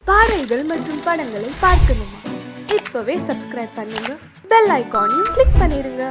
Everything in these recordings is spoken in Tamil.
பாடல்கள் மற்றும் படங்களை பார்க்கணுமா? இப்பவே சப்ஸ்கிரைப் பண்ணுங்க, பெல் ஐகானையும் கிளிக் பண்ணிருங்க.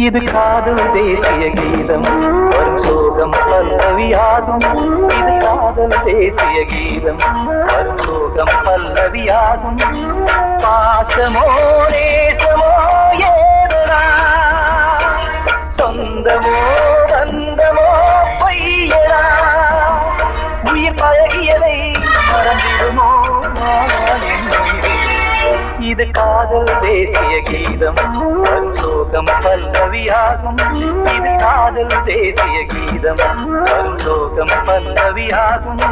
இது காதல் தேசிய கீதம் வரும் சோகம் பல்லவியாகும். இது காதல் தேசிய கீதம் வரும் சோகம் பல்லவியாகும். பாசமோ நேசமோ ஏதனா, சொந்தமோ பந்தமோ பொய்யனா, உயிர் பழகியதை மறந்திடுமோ இது காதல் தேசிய கீதம் வரும் சோகம் பல்லவியாகும். இது காதல் தேசிய கீதம் வரும் சோகம் பல்லவியாகும்.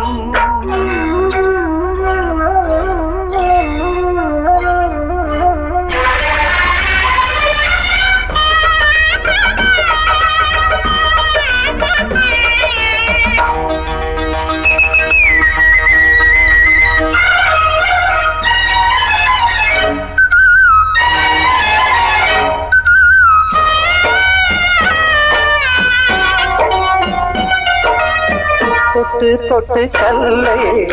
தொட்டு தொட்டு கல்லையே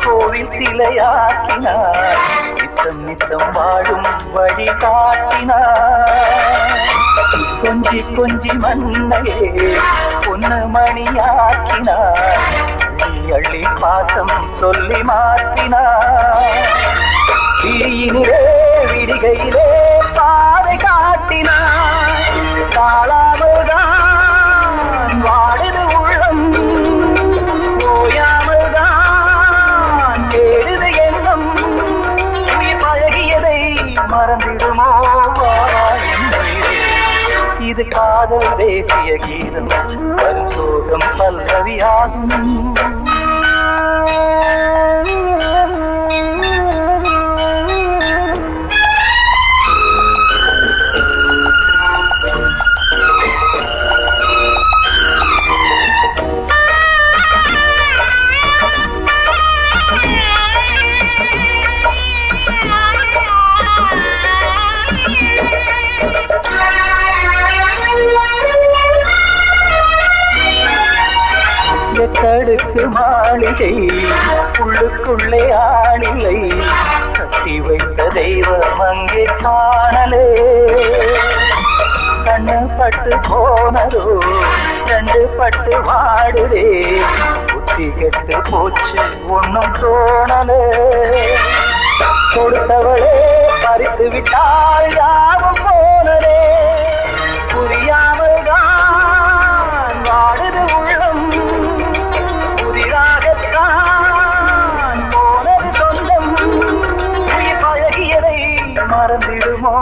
கோவில் சிலையாக்கினார், நித்தம் நித்தம் வாழும் வழி காட்டினார். கொஞ்சி கொஞ்சி மண்ணையே பொன்னு மணியாக்கினார், அள்ளி அள்ளி பாசம் சொல்லி மாற்றினார். விழியினிலே விடிகையிலே பாதை காட்டினார், தாழாமல்தான் வாடுது உள்ளம், ஓயாமல்தான் தேடுது எண்ணம். உயிர் பழகியதை மறந்திடுமோ இது காதல் தேசிய கீதம், பரிசோகம் பல்லவியாகும். எத்தடுக்கு மாளிகை உள்ளுக்குள்ளே ஆளிலை, கட்டி வைத்த தெய்வம் அங்கே காணலே. கண்ணு பட்டு போனதோ ரெண்டு பட்டு வாடுதே, புத்தி கெட்டு போச்சு ஒன்னும் தோணலே. கொடுத்தவளே பறித்து விட்டால் யாவும் போனதே, புரியாமல் தான் வாடுது உள்ளம். புதிராகத்தான் போனது சொந்தம், உயிர் பழகியதை மறந்திடுமோ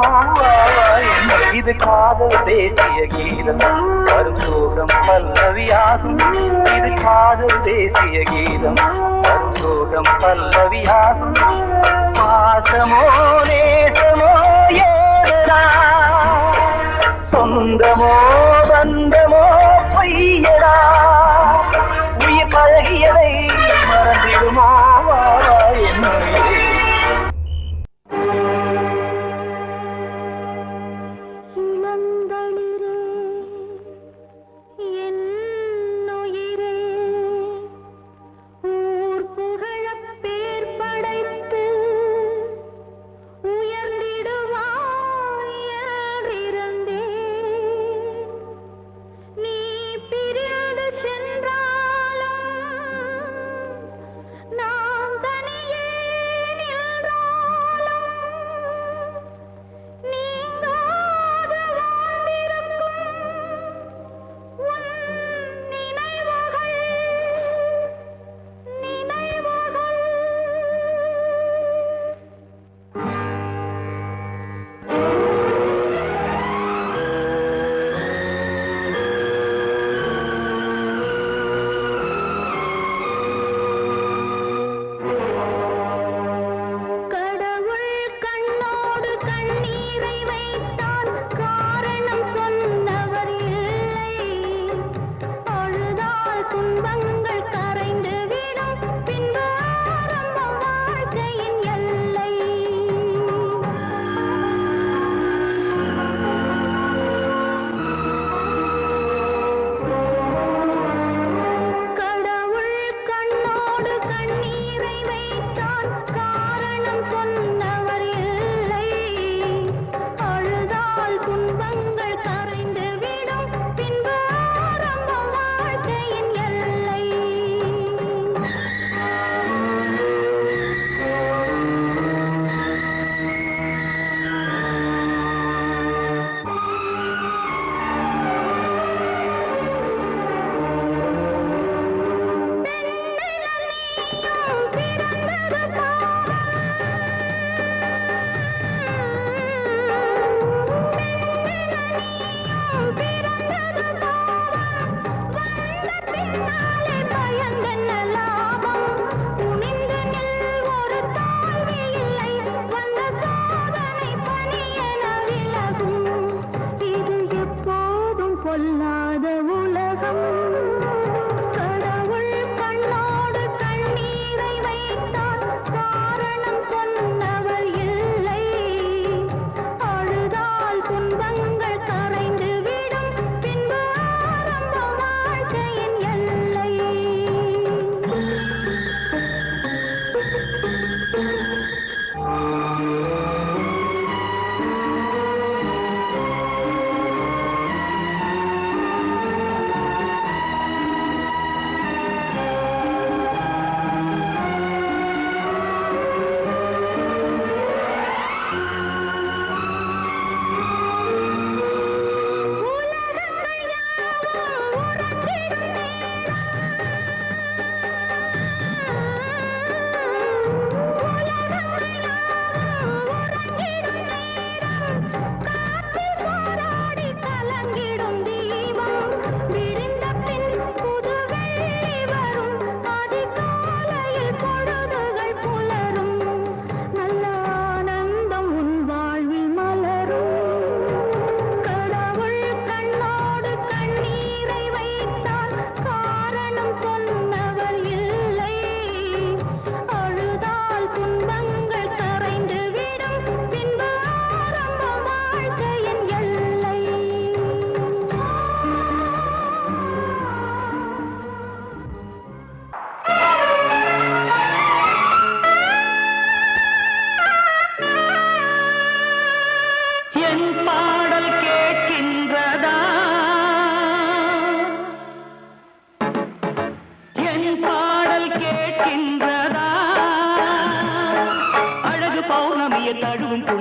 இது காதல் தேசிய கீதம், வரும் சோகம் பல்லவியாகும். இது காதல் தேசிய கீதம், வரும் சோகம் பல்லவியாகும். பாசமோ நேசமோ ஏதா, சொந்தமோ பந்தமோ பொய்யடா, உயிர் பழகியதை மறந்திடுமோ என்னுயிரே.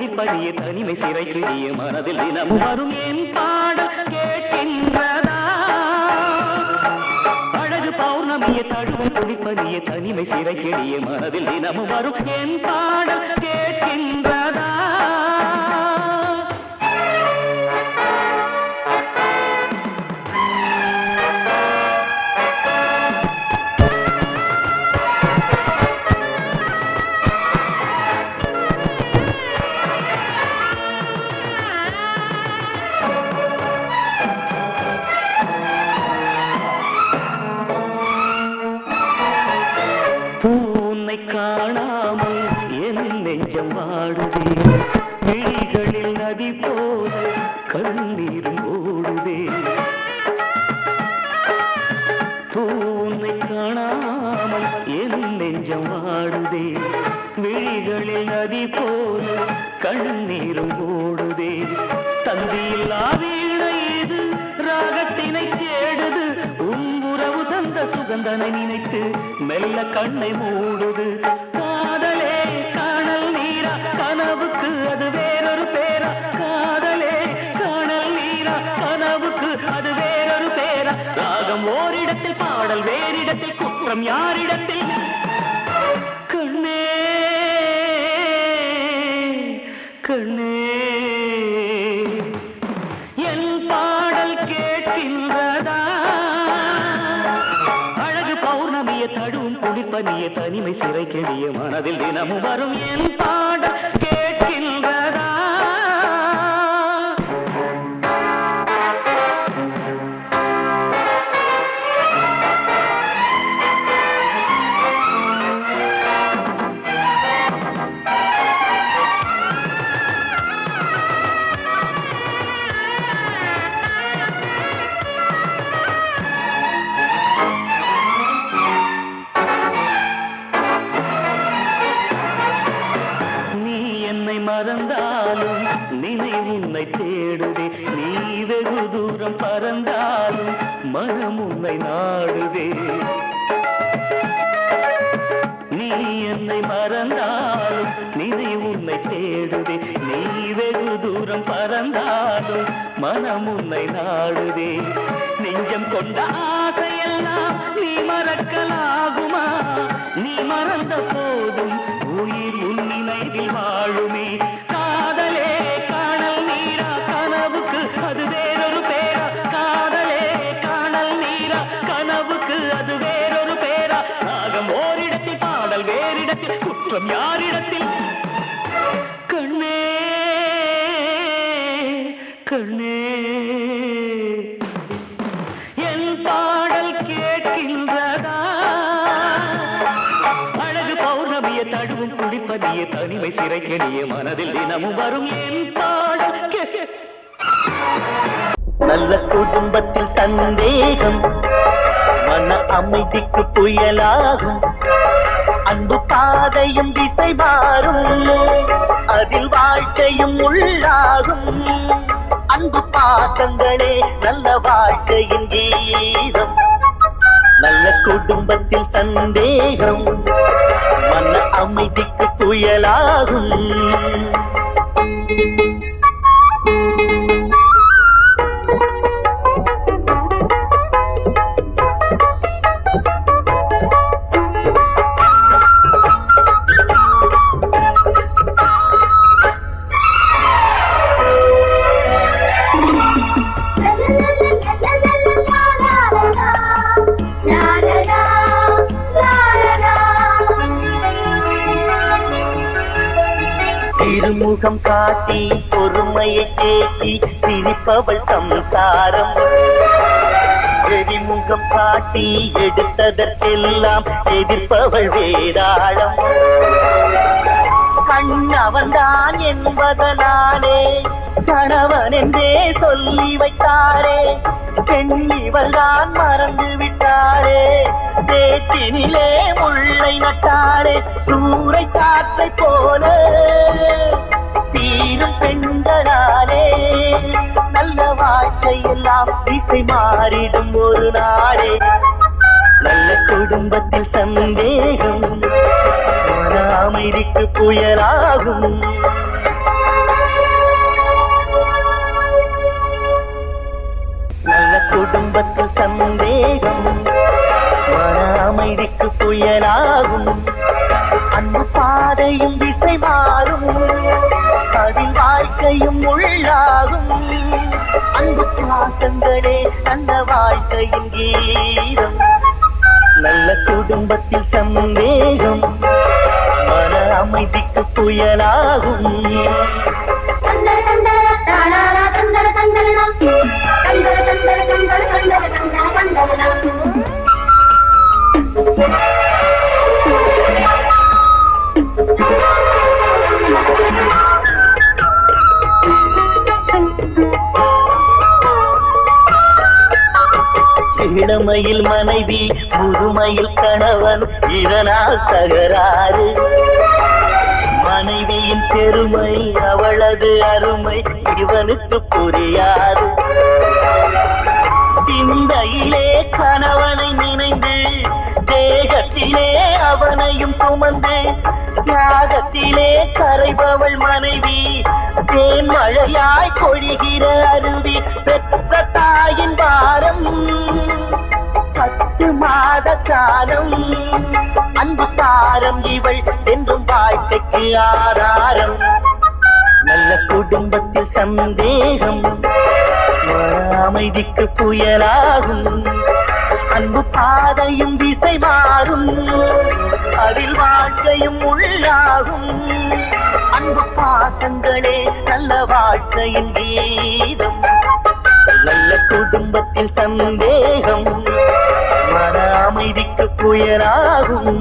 குடிப்பதிய தனிமை சிறைக்கிடிய மனதில் தினமும் வரும் என் பாடல் கேட்கின்றதா அழகு பௌர்ணமிய தழுவும் குடிப்பதிய தனிமை சிறைக்கிடிய மனதில் தினமும் வரும் என் பாடல் கேட்கின்றதா பூனை காணாமல் என் நெஞ்சம் வாடுதே விழிகளில் நதி போல கண்ணீரும் ஓடுதே பூனை காணாமல் என் நெஞ்சம் வாடுதே விழிகளில் நதி போல கண்ணீரும் ஓடுதே தந்தியில்லா வீணை இது ராகத்தினை தேடுது உறவு தந்த சுகந்தனை நினைத்து மெல்ல கண்ணை மூடுது காதலே காணல் நீரா கனவுக்கு அது வேறொரு பேரா காதலே காணல் நீரா கனவுக்கு அது வேறொரு பேரா ராகம் ஓரிடத்தில் பாடல் வேறிடத்தில் குற்றம் யாரிடத்தில் கண்ணே கண்ணே என் பாடல் கேட்கின்றதா அழகு பௌர்ணமிய தழுவும் குடிப்பனிய தனிமை சிறை கெடிய மனதில் தினமும் வரும் என் பாடல் கேட்கின்றதா மறந்தாலும் நினைவு உன்னை தேடுதே நீ வெகு தூரம் பறந்தாலும் மனம் உன்னை நாடுதே நீ என்னை மறந்தாலும் நினைவு உன்னை தேடுதே நீ வெகு தூரம் பறந்தாலும் மனம் உன்னை நாடுதே நெஞ்சம் கொண்ட ஆசையெல்லாம் நீ மறக்கலாகுமா நீ மறந்த போதும் உயிர் உன் நினைவில் வாழுமே காதலே காணல் நீரா கனவுக்கு அது வேறொரு பேரா காதலே காணல் நீரா கனவுக்கு அது வேறொரு பேரா ராகம் ஓரிடத்தில் பாடல் வேறிடத்தில் குற்றம் யாரிடத்தில் கண்ணே கண்ணே என் பாடல் கேட்கின்றதா அழகு பௌர்ணமிய தழுவும் குடிப்பதிய தனிமை சிறை கெடிய மனதில் தினமும் வரும் என் பாடல் நல்ல குடும்பத்தில் சந்தேகம் மன அமைதிக்கு புயலாகும் அன்பு பாதையும் திசை மாறும் அதில் வாழ்க்கையும் உள்ளாகும் அன்பு பாசங்களே நல்ல வாழ்க்கையின் கீதம் நல்ல குடும்பத்தில் சந்தேகம் மன அமைதிக்கு புயலாகும் திருமுகம் காட்டி பொறுமையை தேக்கி சிரிப்பவள் சம்சாரம் எரிமுகம் காட்டி எடுத்ததற்கெல்லாம் எதிர்ப்பவள் வேதாளம் கண்ணவன்தான் என்பதனாலே கணவன் என்றே சொல்லி வைத்தாரே பெண்ணிவள் தான் மறந்து விட்டாரே பேச்சினிலே முள்ளை நட்டாரே சூறை காற்றை போல சீரும் பெண்களாலே நல்ல வாழ்க்கையெல்லாம் திசை மாறிடும் ஒரு நாளே நல்ல குடும்பத்தில் சந்தேகம் மன அமைதிக்கு புயலாகும் குடும்பத்தில் சந்தேகம் மன அமைதிக்கு புயலாகும் அன்பு பாதையும் திசை மாறும் அதில் வாழ்க்கையும் உள்ளாகும் அன்பு பாசங்களே அந்த வாழ்க்கையின் கீதம் நல்ல குடும்பத்தில் சந்தேகம் மன அமைதிக்கு புயலாகும் இளமையில் மனைவி முதுமையில் கணவன் இதனால் தகராறு மனைவியின் பெருமை அவளது அருமை இவனுக்கு புரியாது சிந்தையிலே கணவனை நினைந்து தேகத்திலே அவனையும் சுமந்து தியாகத்திலே கரைபவள் மனைவி தேன் மழையாய் பொழிகிற அருவி பெற்ற தாயின் பாரம் 10 மாத காலம் அன்பு தாரம் இவள் என்றும் வாழ்க்கைக்கு ஆதாரம் நல்ல குடும்பத்தில் சந்தேகம் அமைதிக்கு புயலாகும் அன்பு பாதையும் திசை மாறும் அதில் வாழ்க்கையும் உள்ளாகும் அன்பு பாசங்களே நல்ல வாழ்க்கையின் கீதம் நல்ல குடும்பத்தில் சந்தேகம் மன அமைதிக்கு புயலாகும்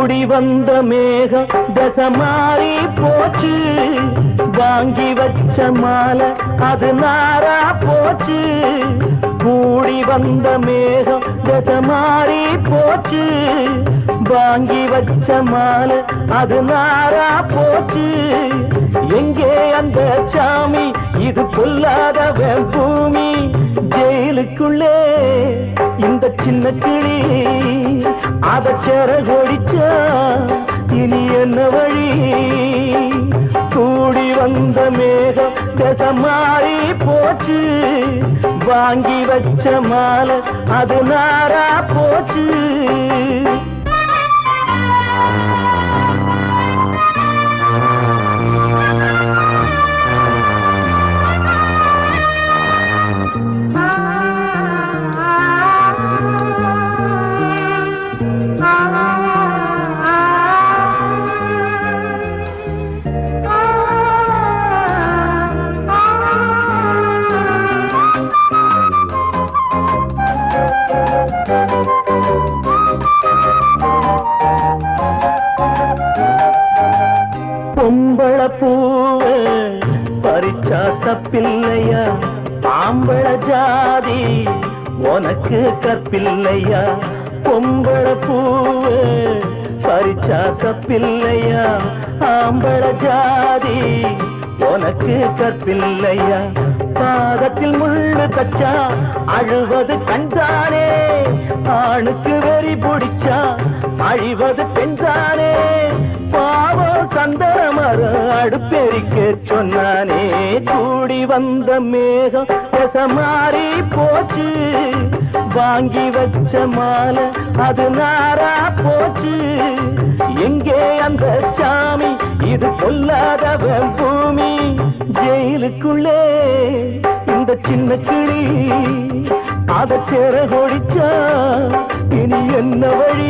கூடி வந்த மேகம் தசை மாறி போச்சு, வாங்கி வச்ச மாலை அது நாரா போச்சு. கூடி வந்த மேகம் தசை மாறி போச்சு, வாங்கி வச்ச மாலை அது நாரா போச்சு. எங்கே அந்த சாமி, இது பொல்லாதவன் பூமி. ஜெயிலுக்குள்ளே இந்த சின்ன கிளி அத செரகொடிச்சா இனி என்ன வழி? கூடி வந்த மேகம் தசை மாறி போச்சு, வாங்கி வச்ச மாலை அது நாரா போச்சு. பொம்பள பூவ பறிச்சா தப்பில்லையா, ஆம்பள ஜாதி உனக்கு கற்பில்லையா. பொம்பள பூவ பறிச்சா தப்பில்லையா, ஆம்பள ஜாதி உனக்கு கற்பில்லையா. பாதத்தில் முள்ளு தச்சா அழுவது கண்தானே, ஆணுக்கு வெறி பிடிச்சா அழிவது பெண்தானே. பாவம் சந்தமர அடுப்பெரிக்க சொன்னானே. கூடி வந்த மேகம் தசை மாறி போச்சு, வாங்கி வச்ச மாலை அது நாரா போச்சு. எங்கே அந்த சாமி, இது பொல்லாதவன் பூமி. ஜெயிலுக்குள்ளே இந்த சின்ன கிளி அத செரகொடிச்சா இனி என்ன வழி?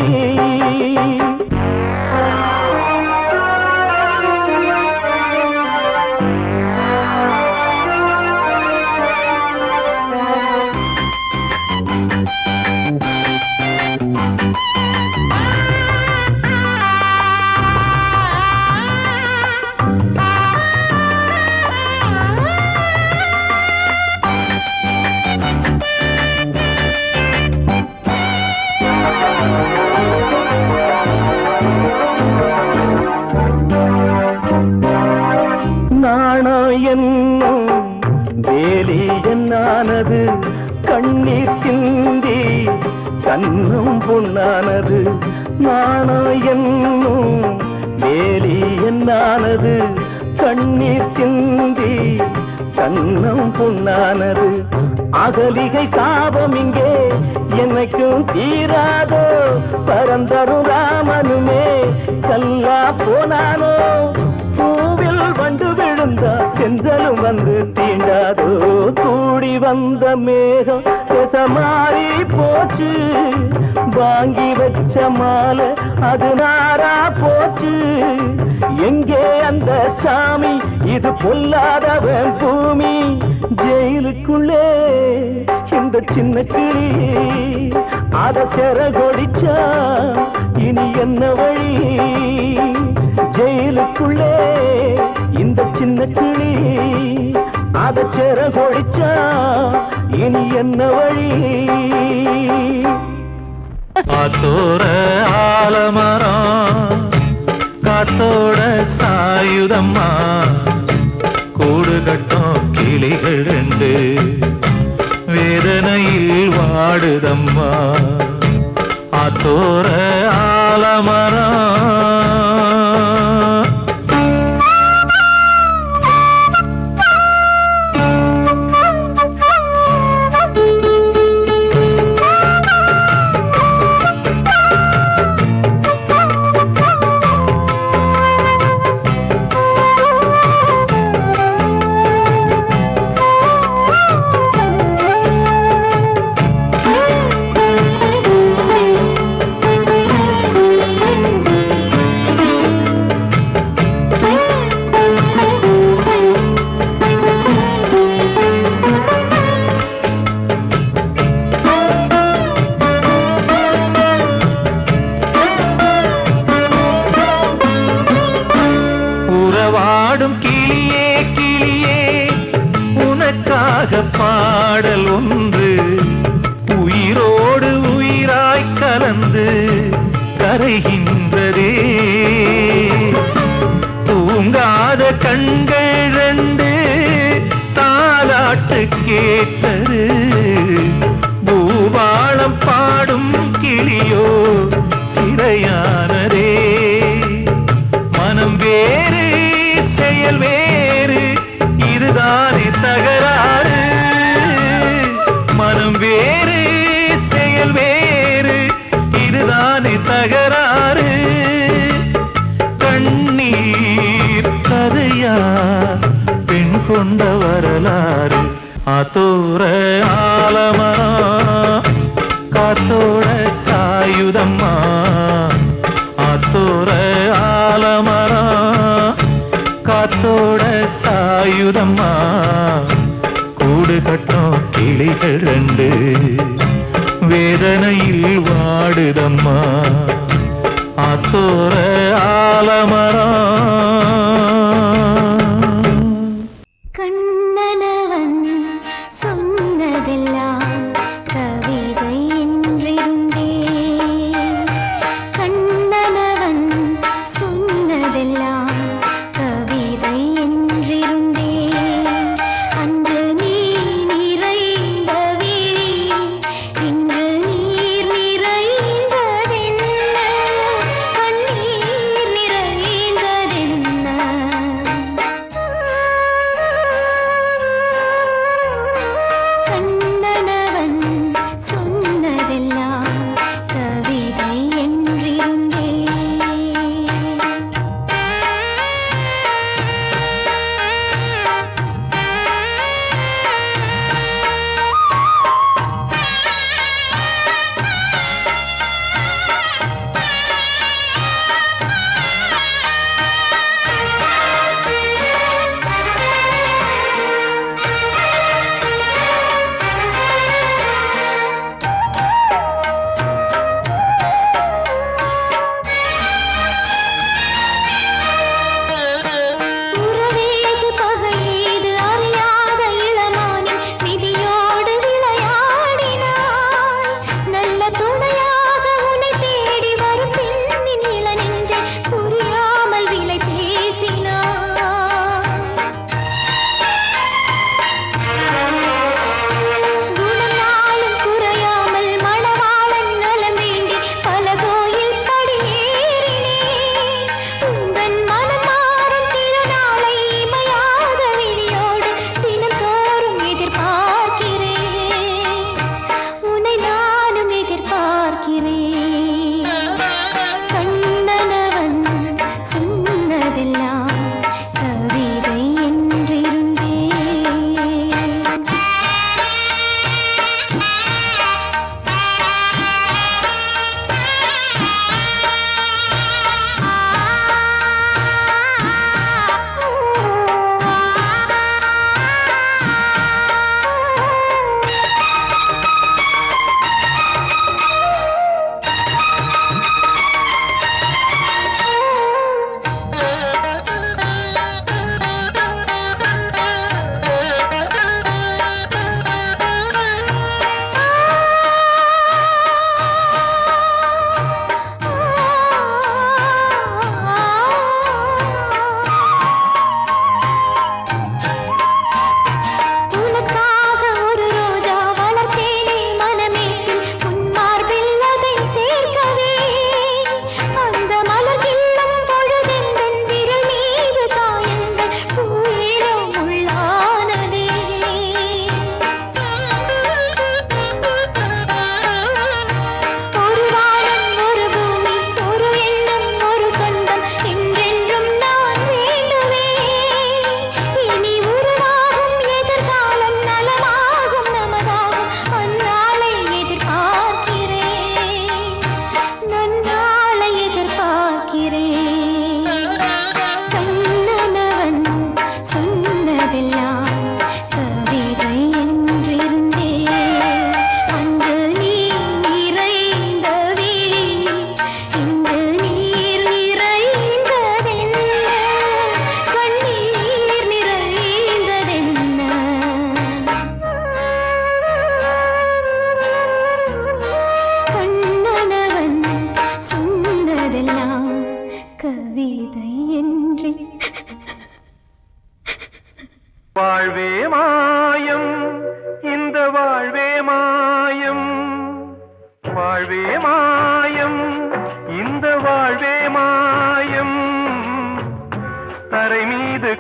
என்னும் வேலி என்னானது, கண்ணீர் சிந்தி கண்ணும் பொன்னானது. நாணம் என்னும் வேலி என்னானது, கண்ணீர் சிந்தி கண்ணும் பொன்னானது. அகலிகை சாபம் இங்கே என்னைக்கும் தீராதோ, பரந்தரும் ராமனுமே கல்லா போனானோ. பூவில் வண்டு விழுந்தா செஞ்சலும் வந்து தீண்டாதோ. கூடி வந்த மேகம் தசை மாறி போச்சு, வாங்கி வச்ச மாலை அது நாரா போச்சு. எங்கே அந்த சாமி, இது பொல்லாதவன் பூமி. ஜெயிலுக்குள்ளே இந்த சின்ன கிளி அத செரகொடிச்சா இனி என்ன வழி? ஜெயிலுக்குள்ளே இந்த சின்ன கிளி அத செரகொடிச்சா இனி என்ன வழி? காத்தோர ஆலமரம் காத்தோட சாயுதம்மா, கூடு கட்டும் கிளிகள் ரெண்டு வேதனையில் வாடுதம்மா. ஆத்தோர ஆலமரம் கரைகின்றதே தூங்காத கண்கள் ரெண்டு தாலாட்டு கேட்டது பூபாளம் பாடும் கிளியோ சிறையானதே மனம் வேறு செயல் வேறு இதுதானே தகராறு மனம் வேறு செயல் வேறு இதுதானே தகராறு கண்ணீர் கதையா பெண் கொண்ட வரலாறு ஆத்தோர ஆலமரம் காத்தோட சாயுதம்மா ஆத்தோர ஆலமரம் காத்தோட சாயுதம்மா கூடு கட்டும் கிளிகள் ரெண்டு வேதனையில் வாடுதம்மா ஆத்தோர ஆலமரம் கண்ணனவன் சொன்னதெல்லாம் கவிதை என்றிருந்தே கண்ணனவன் சொன்னதெல்லாம் கவிதை என்றிருந்தே அன்று நீ நிறைந்த வீழில் இன்று நீர் நிறைந்ததென்ன கண்ணீர் நிறைந்ததென்ன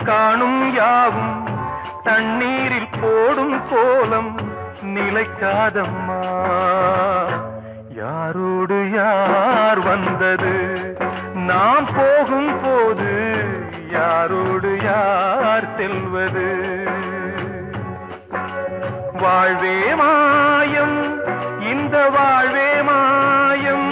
காணும் யாவும் தண்ணீரில் போடும் கோலம் நிலைக்காதம்மா. யாரோடு யார் வந்தது நாம் போகும் போது, யாரோடு யார் செல்வது? வாழ்வே மாயம், இந்த வாழ்வே மாயம்.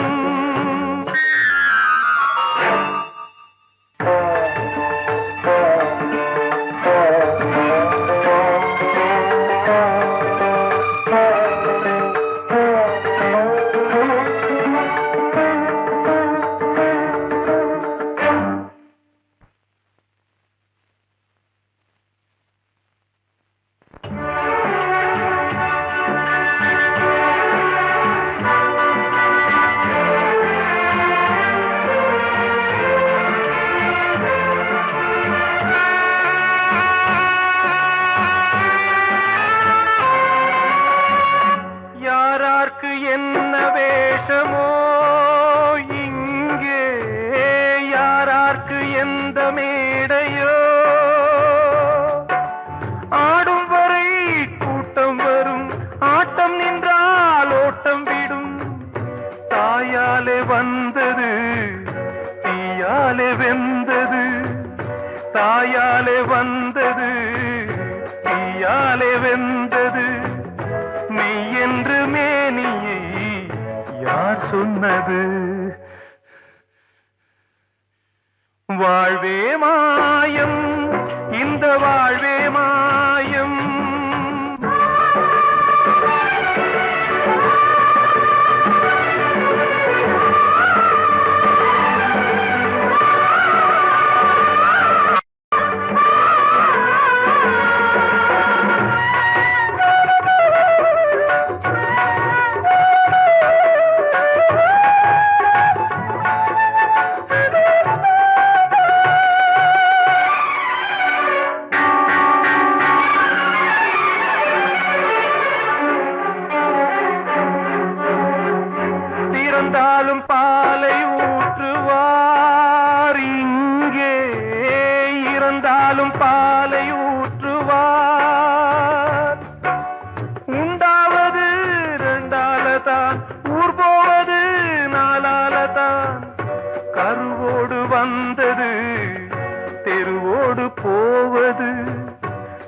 என்ன வேஷமோ இங்கே, யாரார்க்கு எந்த மேடையோ, ஆடும் வரை கூட்டம் வரும், ஆட்டம் நின்றால் ஓட்டம் விடும். தாயாலே வந்தது தீயாலே வெந்தது, தாயாலே வந்தது தீயாலே வெந்தது. மெய் என்று மேனியை யார் சொன்னது? வாழ்வே மாயம், இந்த வாழ்வே மாயம். இறந்தாலும் பாலை ஊற்றுவார் இங்கே, இறந்தாலும் பாலை ஊற்றுவார். உண்டாவது ரெண்டாலதான், ஊர் போவது நாலாலதான். கருவோடு வந்தது தெருவோடு போவது,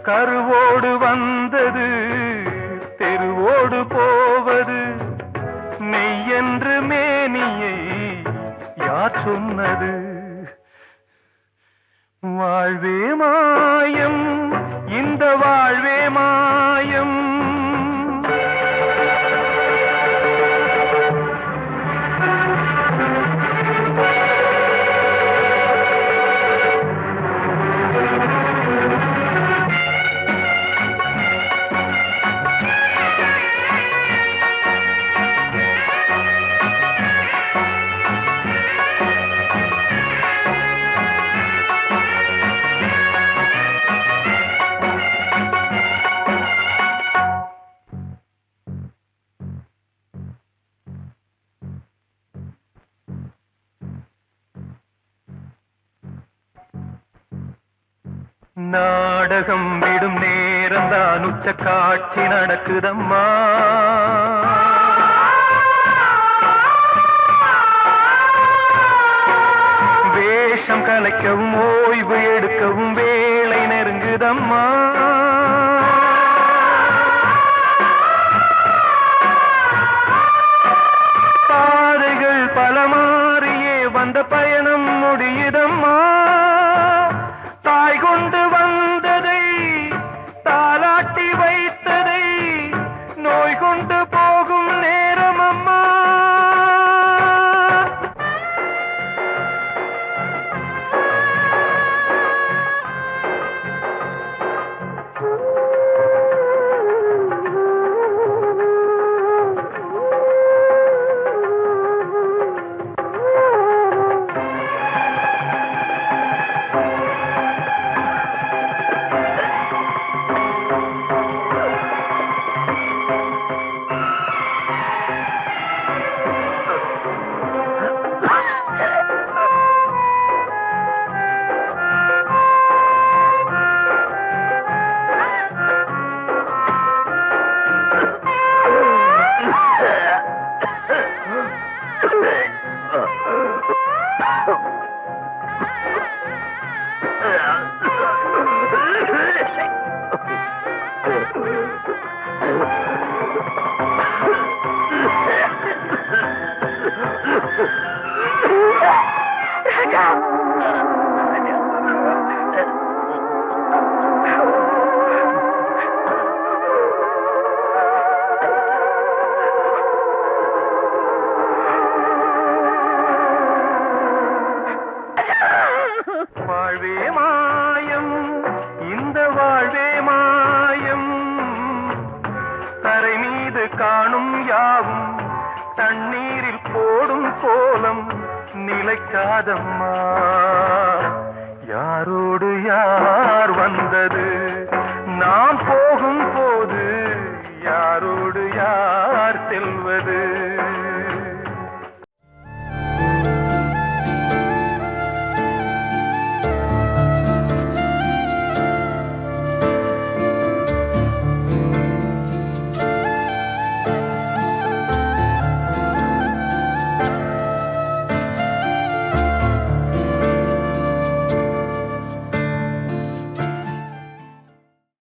கருவோடு வந்தது தெருவோடு போவது. மெய் என்று மேனியை யார் சொன்னது? வாழ்வே மாயம், இந்த வாழ்வே மாயம். நாடகம் விடும் நேரம்தான் உச்ச காட்சி நடக்குதம்மா. வேஷம் கலைக்கவும் ஓய்வு எடுக்கவும் வேளை நெருங்குதம்மா. பாதைகள் பல மாறியே வந்த பயணம் முடியுதம்மா. தாய் கொண்டு வந்ததை தாலாட்டி வைத்ததை நோய் கொண்டு போகும் நேரம் அம்மா. வாழ்வே மாயம், இந்த வாழ்வே மாயம், தரை மீது காணும் யாவும் தண்ணீரில் போடும் கோலம் நிலைக்காதம்மா. யாரோடு யார் வந்தது நாம் போகும் போது, யாரோடு யார் செல்வது?